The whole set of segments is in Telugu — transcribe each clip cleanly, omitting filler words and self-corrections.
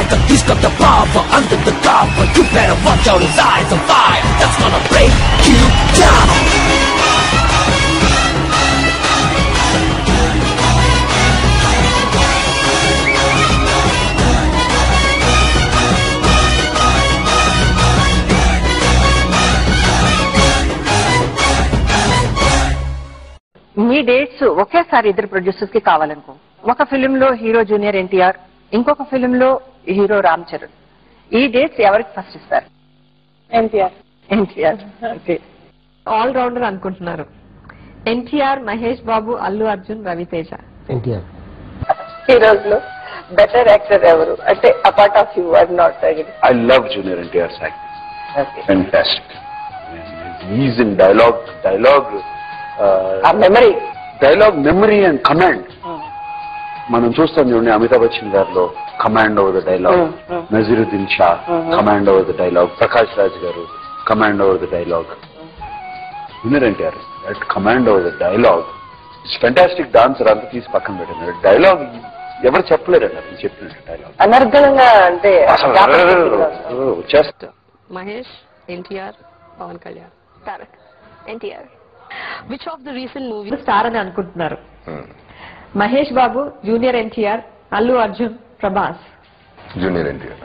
tiger, he's got the power under the cover. You better watch out, his eyes on fire. That's gonna break you down. Me dates ఒకేసారి ఇద్దరు ప్రొడ్యూసర్స్ కి కావాలనుకో, ఒక ఫిల్మ్ లో హీరో జూనియర్ ఎన్టీఆర్, ఇంకొక ఫిల్మ్ లో హీరో రామ్ చరణ్, ఈ డేట్స్ ఎవరికి ఫస్ట్ ఇస్తారు? ఎన్టీఆర్. ఓకే, ఆల్ రౌండర్ అనుకుంటున్నారు. ఎన్టీఆర్, మహేష్ బాబు, అల్లు అర్జున్, రవితేజ. ఎన్టీఆర్. హీరోస్ లో బెటర్ యాక్టర్ ఎవరు అంటే apart of you? I not I love Junior NTR's acting. Fantastic. He's in dialogue, memory and command. మనం చూస్తాం చూడండి అమితాబ్ బచ్చన్ గారిలో command over the dialogue, Naseeruddin Shah command over the dialogue, Prakash Raj గారు command over the dialogue. Junior NTR that command over the dialogue. It's fantastic. Dancer అంతా తీసి పక్కన పెట్టినారు. డైలాగ్ ఎవరు చెప్పలేరు అన్నారు, చెప్పినట్టు డైలాగ్ అనర్గళంగా అంటే వచ్చేస్తా. Mahesh, NTR, Pawan Kalyan, Tarak. NTR. Which of the recent movie star అని అనుకుంటున్నారు? మహేష్ బాబు, జూనియర్ ఎన్టీఆర్, అల్లు అర్జున్, ప్రభాస్. జూనియర్ ఎన్టీఆర్.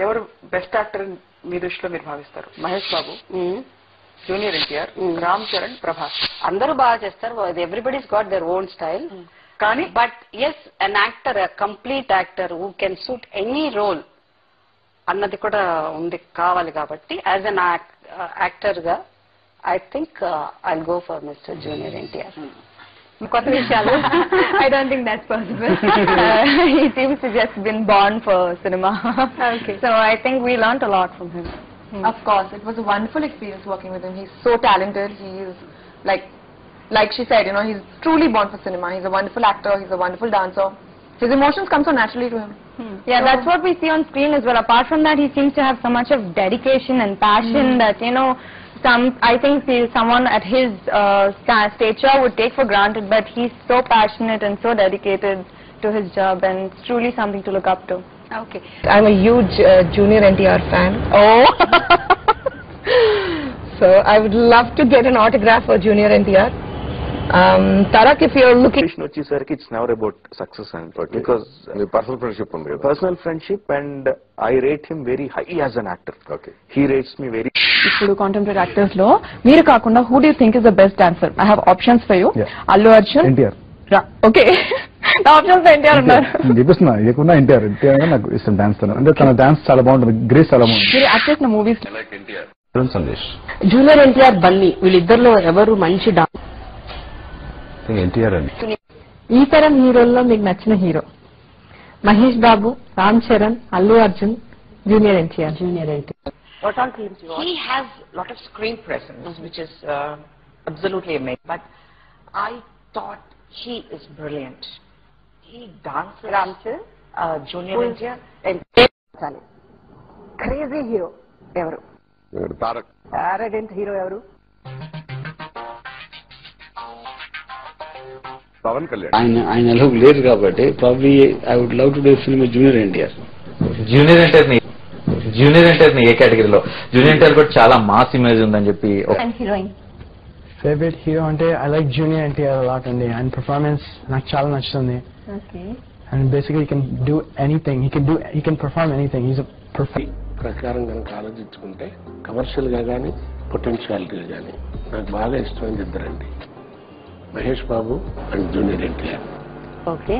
ఎవరు బెస్ట్ యాక్టర్ మీ దృష్టిలో మీరు భావిస్తారు? మహేష్ బాబు, జూనియర్ ఎన్టీఆర్, రామ్ చరణ్, ప్రభాస్. అందరూ బాగా చేస్తారు. Everybody's got their own style. కానీ but yes, an actor, complete actor who can suit any role అన్నది కూడా ఉంది, కావాలి. కాబట్టి యాజ్ అన్ యాక్టర్ గా I think I'll go for mister junior NTR. కొత్త విషయాలు I don't think that's possible. He seems to just been born for cinema. Okay. So I think we learnt a lot from him. Of course, it was a wonderful experience working with him. He's so talented. He is like she said, he's truly born for cinema. He's a wonderful actor. He's a wonderful dancer. His emotions come so naturally to him. Yeah, that's what we see on screen as well. Apart from that, he seems to have so much of dedication and passion that, I think someone at his stature would take for granted, but he's so passionate and so dedicated to his job, and it's truly something to look up to. Okay. I'm a huge Junior NTR fan. Oh. So I would love to get an autograph for Junior NTR. Tarak, if you're looking... వచ్చేసరికి it's never about success and because personal friendship ఉంది కదా. Personal friendship, and I rate him very high as an actor. Okay. He rates me very. ఇప్పుడు కాంటెంపరీ యాక్టర్స్ లో మీరు కాకుండా who do you think is the best dancer? I have options for you. Allu Arjun, NTR. Okay. నా ఆప్షన్స్ ఎన్టీఆర్ ఉన్నారు. చెప్పేస్తున్నా ఏకున్నా ఎన్టీఆర్ నాకు ఇష్టం డాన్స్. అంటే తన డాన్స్ చాలా బాగుంటుంది, గ్రేస్ చాలా బాగుంటుంది. మీరు యాక్ట్ చేసిన మూవీస్ సందేశ్. జూనియర్ ఎన్టీఆర్, బన్నీ, వీళ్ళిద్దరిలో ఎవరు మంచి డాన్స్? ఎన్టీఆర్ అని. ఈ తరం హీరోల్లో మీకు నచ్చిన hero? Mahesh Babu, Ram Charan, Allu Arjun, junior NTR. Junior NTR. What all films you watch? He has a lot of screen presence, which is absolutely amazing. But I thought he is brilliant. He dances. Ramcharan, Junior NTR, and crazy hero ఎవరు? తారక్. ఆరగెంట్ హీరో ఎవరు? పవన్ కళ్యాణ్. ఆయన లేరు కాబట్టి probably I would love to do film junior NTR. Junior NTR ని ఏ కేటగిరీలో? జూనియర్ ఎన్టీఆర్ కూడా చాలా మాస్ ఇమేజ్ ఉందని చెప్పి. హీరోయిన్ ఫేవరెట్ హీరో అంటే I like junior NTR a lot అండి. ఆయన పర్ఫార్మెన్స్ నాకు చాలా నచ్చుతుంది. And basically he can do anything. He can perform anything. He's perfect. ప్రకారం కనుక ఆలోచించుకుంటే కమర్షియల్ గా కానీ పొటెన్షియాలిటీ కానీ నాకు బాగా ఇష్టమైంది ఇద్దరండి, Mahesh Babu and junior NTR. Okay.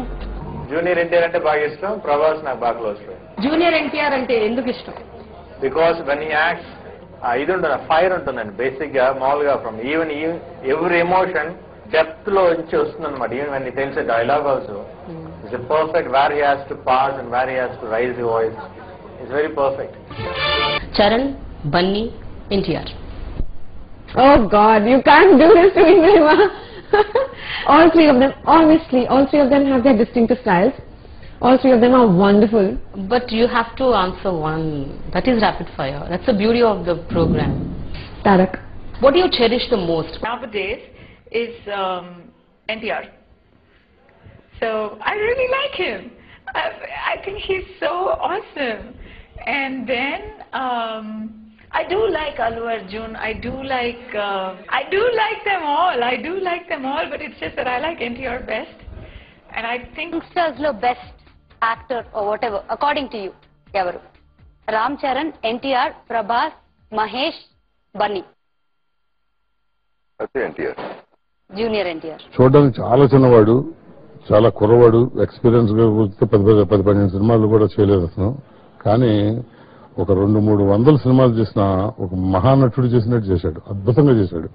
Junior NTR అంటే బాగా ఇష్టం, ప్రభాస్ నాకు బాగా క్లోజ్ ఫ్రెండ్. జూనియర్ ఎన్టీఆర్ అంటే ఎందుకు ఇష్టం? బికాస్ వెన్ హీ యాక్ట్స్ ఇది ఉంటుంది, ఫైర్ ఉంటుందండి. బేసిక్ గా మామూలుగా from even every emotion depth లో నుంచి వస్తుంది అనమాట. Even when he tells a dialogue also it's perfect where he has to pause and where he has to raise the voice. It's very perfect. Charan, Bunny, NTR. Oh God, you can't do this to me, Nirima. All three of them, honestly, all three of them have their distinctive styles. All three of them are wonderful. But you have to answer one. That is rapid fire. That's the beauty of the program. Tarak. What do you cherish the most? Nowadays is NTR. So I really like him. I think he's so awesome. And then I do like Allu Arjun. I do like them all. But it's just that I like NTR best. And I think youngsters లో best actor whatever according to you ఎవరు? రామ్ చరణ్, ఎన్టీఆర్, ప్రభాస్, మహేష్, బన్నీ. జూనియర్ ఎన్టీఆర్ చూడడానికి చాలా చిన్నవాడు, చాలా కుర్రవాడు, ఎక్స్పీరియన్స్ గా పెద్ద 15 సినిమాలు కూడా చేయలేదు అతను. కానీ ఒక 200-300 సినిమాలు చేసిన ఒక మహానటుడు చేసినట్టు చేశాడు, అద్భుతంగా చేశాడు.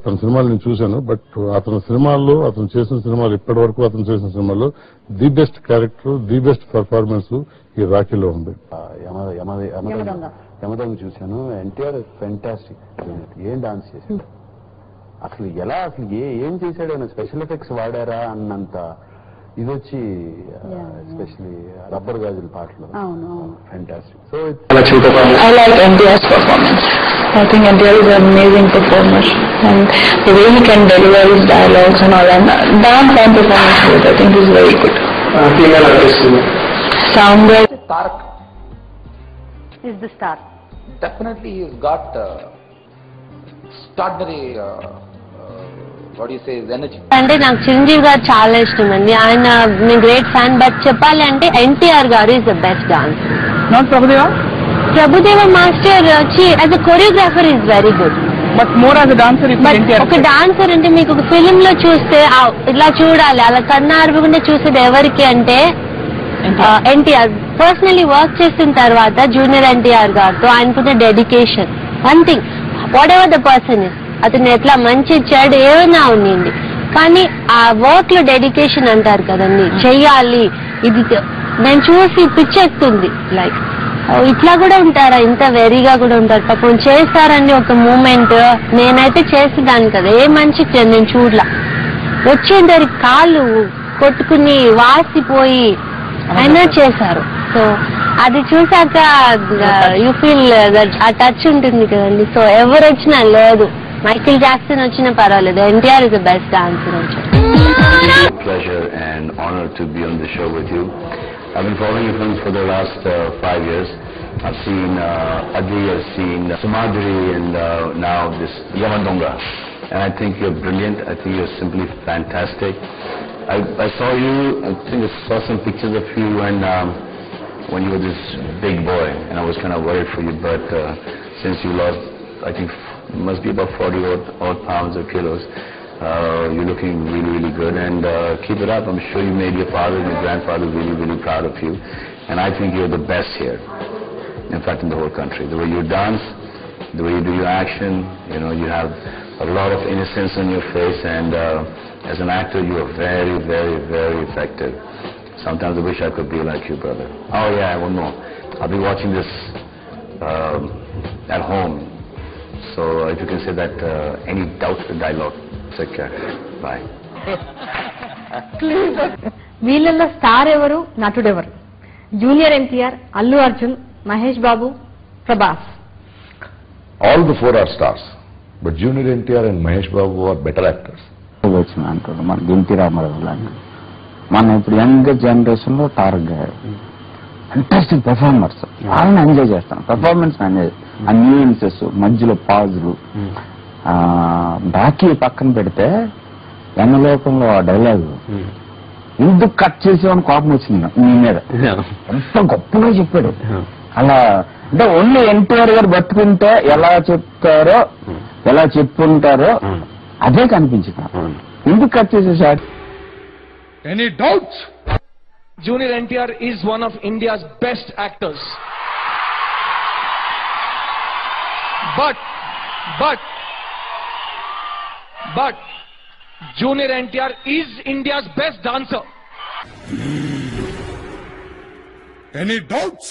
తన సినిమాలు నేను చూశాను. బట్ అతని సినిమాల్లో, అతను చేసిన సినిమాలు ఇప్పటి వరకు అతను చేసిన సినిమాల్లో the best character, the best performance ఈ రాఖీలో ఉంది. యమదొంగ చూశాను. ఎన్టీఆర్ ఫెంటాస్టిక్. ఏం డాన్స్ చేశాడు అసలు, ఎలా అసలు ఏం చేశాడు ఆయన, స్పెషల్ ఎఫెక్ట్స్ వాడారా అన్నంత ఇది వచ్చి, ఎస్పెషలీ రబ్బర్ గాజుల పాటలు fantastic. So I like NTR's performance. I think NTR is an amazing performer, and the way he can deliver his dialogues and all, and dance and performance both, I think is very good. Female artist. Sound Tarak is the star. Definitely he's got extraordinary what do you say, energy. అంటే నాకు చిరంజీవి గారు చాలా ఇష్టం అండి. ఆయన మీ గ్రేట్ ఫ్యాన్. బట్ చెప్పాలి అంటే ఎన్టీఆర్ గారు is the best dance. Not Prabhudeva? Prabhudeva master వచ్చి as a choreographer is very good. But more as a dancer. ఒక డాన్సర్ అంటే మీకు ఒక ఫిలిం లో చూస్తే ఇలా చూడాలి, అలా కన్నార్పకుండా చూసేది ఎవరికి అంటే ఎన్టీఆర్. పర్సనలీ వర్క్ చేసిన తర్వాత జూనియర్ ఎన్టీఆర్ గారితో ఆయనకున్న dedication, one thing what ever the person is, అతను ఎట్లా మంచి చెడు ఏమైనా ఉండింది, కానీ ఆ వర్క్ లో డెడికేషన్ అంటారు కదండి, చెయ్యాలి. ఇది నేను చూసి పిచ్చెక్కుతుంది. లైక్ ఇట్లా కూడా ఉంటారా, ఇంత వెరీగా కూడా ఉంటారు పాపం, చేస్తారని ఒక మూమెంట్. నేనైతే చేసేదాన్ని కదా, ఏ మంచికి నేను చూడలా. వచ్చేందరి కాళ్ళు కొట్టుకుని వాసిపోయి అయినా చేశారు. సో అది చూసాక యూ ఫీల్ దట్ ఆ టచ్ ఉంటుంది కదండి. సో ఎవరు వచ్చినా లేదు, మైకిల్ జాక్సన్ వచ్చినా పర్వాలేదు, NTR is the best dancer. Pleasure and honor to be on the show with you. I've been following your films for the last 5 years. I've seen Adi, I've seen Sumadri, and now this Yamandonga. And I think you're brilliant. I think you're simply fantastic. I saw you, I think I saw some pictures of you when you were this big boy, and I was kind of worried for you, but since you lost, I think must be about 40 odd pounds or kilos, you're looking really, really good, and keep it up. I'm sure you made your father and your grandfather really, really proud of you, and I think you're the best here, in fact in the whole country. The way you dance, the way you do your action, you know, you have a lot of innocence on your face, and as an actor you are very, very, very effective. Sometimes I wish I could be like you, brother. Oh yeah, one more. I'll be watching this at home. So if you can say that any doubt the dialogue, take care. Bye. వీళ్ళల్లో స్టార్ ఎవరు, నటుడు ఎవరు? Junior NTR, Allu Arjun, Mahesh Babu, Prabhas. All the 4 are stars, but Junior NTR and Mahesh Babu are better actors. వచ్చిన అంటాడు మన ఎన్టీ రామారావు లాగా. మన ఇప్పుడు యంగ్ జనరేషన్ లో తారక్ గారు ఫంటాస్టిక్ పెర్ఫార్మర్స్, వాళ్ళని ఎంజాయ్ చేస్తాను. పెర్ఫార్మెన్స్ ఎంజాయ్, ఆ న్యూయన్సెస్, మధ్యలో పాజులు. బాకీ పక్కన పెడితే యమలోకంలో ఆ డైలాగ్ ఎందుకు కట్ చేసేవని కోపం వచ్చింది మీ మీద, ఎంత గొప్పగా చెప్పాడు. అలా అంటే ఓన్లీ ఎన్టీఆర్ గారు బతుకుంటే ఎలా చెప్తారో, ఎలా చెప్పుంటారో అదే కనిపించింది. ఎందుకు కట్ చేసేసాడు? Any doubts? Junior NTR is one of India's best actors. But Junior NTR is India's best dancer. Any doubts?